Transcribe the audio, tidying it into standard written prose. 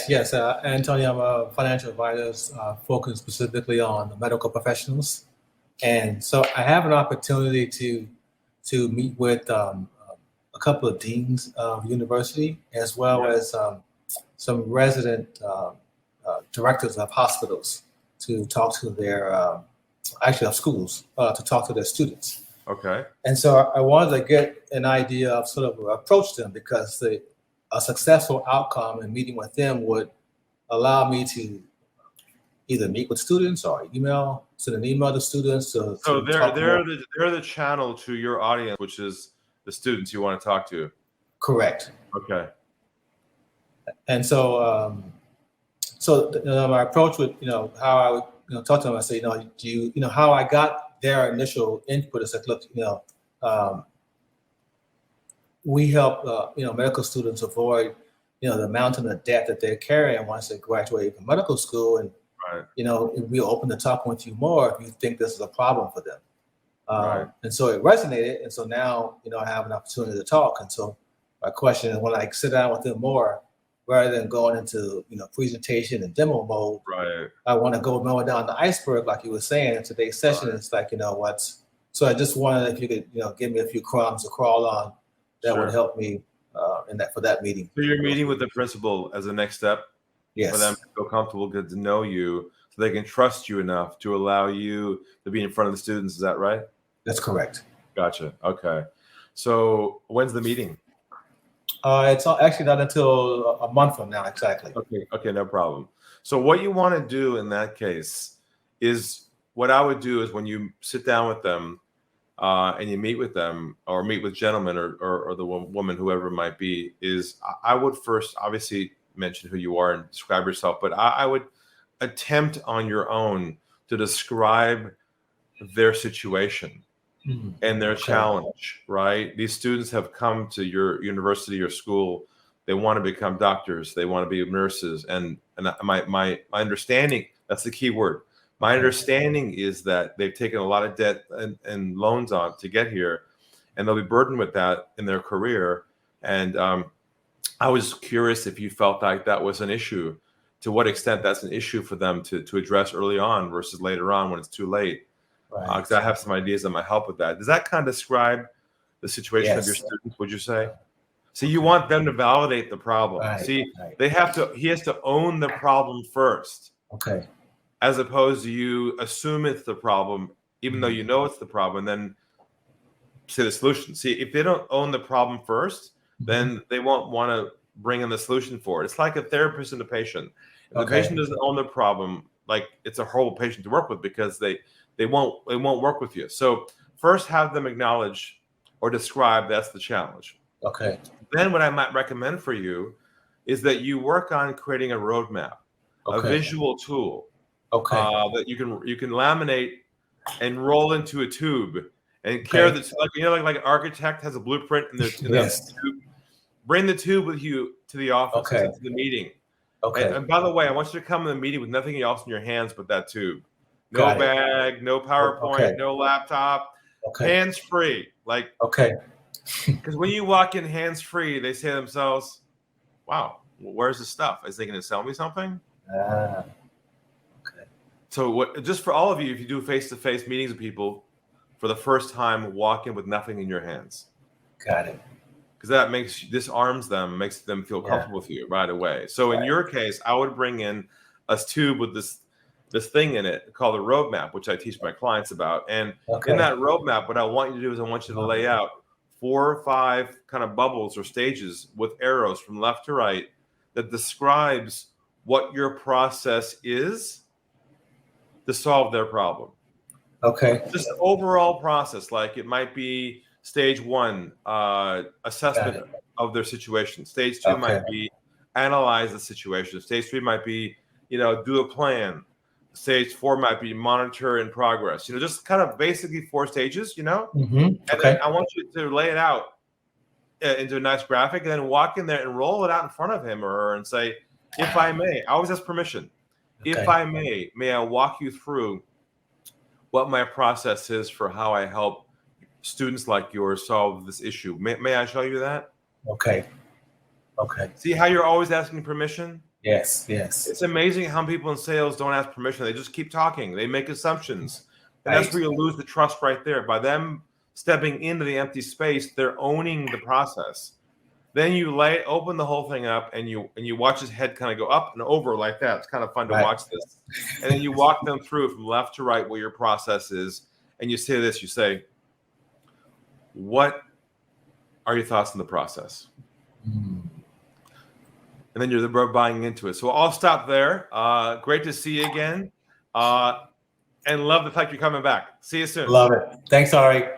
yes. Antonio, I'm a financial advisor focused specifically on the medical professionals. And so I have an opportunity to meet with a couple of deans of university, as well as some resident directors of hospitals to talk to their, actually of schools, to talk to their students. Okay. And so I wanted to get an idea of sort of approach them, because a successful outcome in meeting with them would allow me to either meet with students or send an email to students. So they're the channel to your audience, which is the students you want to talk to. Correct. Okay. And so, my approach with how I would talk to them, I say, do you how I got their initial input is like, look, we help medical students avoid the mountain of debt that they're carrying once they graduate from medical school, and we're open to talking with you more if you think this is a problem for them. And so it resonated, and so now I have an opportunity to talk. And so my question is, when I sit down with them more, rather than going into presentation and demo mode, I want to go more down the iceberg, like you were saying. In today's session, it's like so I just wanted if you could give me a few crumbs to crawl on that would help me for that meeting. So you're meeting with the principal as a next step. Yes. For them to feel comfortable, get to know you, so they can trust you enough to allow you to be in front of the students. Is that right? That's correct. Gotcha. Okay. So when's the meeting? It's actually not until a month from now, exactly. Okay, no problem. So what you want to do in that case is, what I would do is, when you sit down with them and you meet with them, or meet with gentlemen or the woman, whoever it might be, is I would first obviously mention who you are and describe yourself, but I would attempt on your own to describe their situation and their challenge, right? These students have come to your university or school. They want to become doctors. They want to be nurses. And my understanding, that's the key word. My understanding is that they've taken a lot of debt and loans on to get here, and they'll be burdened with that in their career. And I was curious if you felt like that was an issue, to what extent that's an issue for them to address early on versus later on when it's too late. Because I have some ideas that might help with that. Does that kind of describe the situation of your students, would you say? So you want them to validate the problem. He has to own the problem first. Okay. As opposed to you assume it's the problem, even though you know it's the problem, and then say the solution. See, if they don't own the problem first, then they won't want to bring in the solution for it. It's like a therapist and a patient. If the patient doesn't own the problem, like, it's a horrible patient to work with, because they won't work with you. So first, have them acknowledge or describe that's the challenge. Okay. Then what I might recommend for you is that you work on creating a roadmap, a visual tool that you can laminate and roll into a tube and carry the, like an architect has a blueprint in the tube. Bring the tube with you to the office, to the meeting. And by the way, I want you to come to the meeting with nothing else in your hands but that tube. No bag, no PowerPoint, no laptop, hands-free. Because when you walk in hands-free, they say to themselves, wow, where's the stuff? Is they going to sell me something? So just for all of you, if you do face-to-face meetings with people for the first time, walk in with nothing in your hands. Got it. Because that disarms them, makes them feel comfortable with you right away. So in your case, I would bring in a tube with this thing in it called a roadmap, which I teach my clients about. And in that roadmap, what I want you to do is I want you to lay out 4 or 5 kind of bubbles or stages with arrows from left to right that describes what your process is to solve their problem. Just an overall process. Like, it might be stage 1, assessment of their situation. Stage 2 might be analyze the situation. Stage 3 might be, do a plan. Stage 4 might be monitor in progress. Just kind of basically 4 stages, And then I want you to lay it out into a nice graphic, and then walk in there and roll it out in front of him or her and say, if I may, I always ask permission. If I may I walk you through what my process is for how I help students like yours solve this issue. May I show you that? Okay. See how you're always asking permission? Yes, yes. It's amazing how people in sales don't ask permission. They just keep talking. They make assumptions. And Right. that's where you lose the trust right there. By them stepping into the empty space, they're owning the process. Then you open the whole thing up, and you watch his head kind of go up and over like that. It's kind of fun to watch this. And then you walk them through from left to right what your process is, and you say this. You say, "What are your thoughts on the process?" And then you're buying into it. So I'll stop there. Great to see you again, and love the fact you're coming back. See you soon. Love it. Thanks, Ari.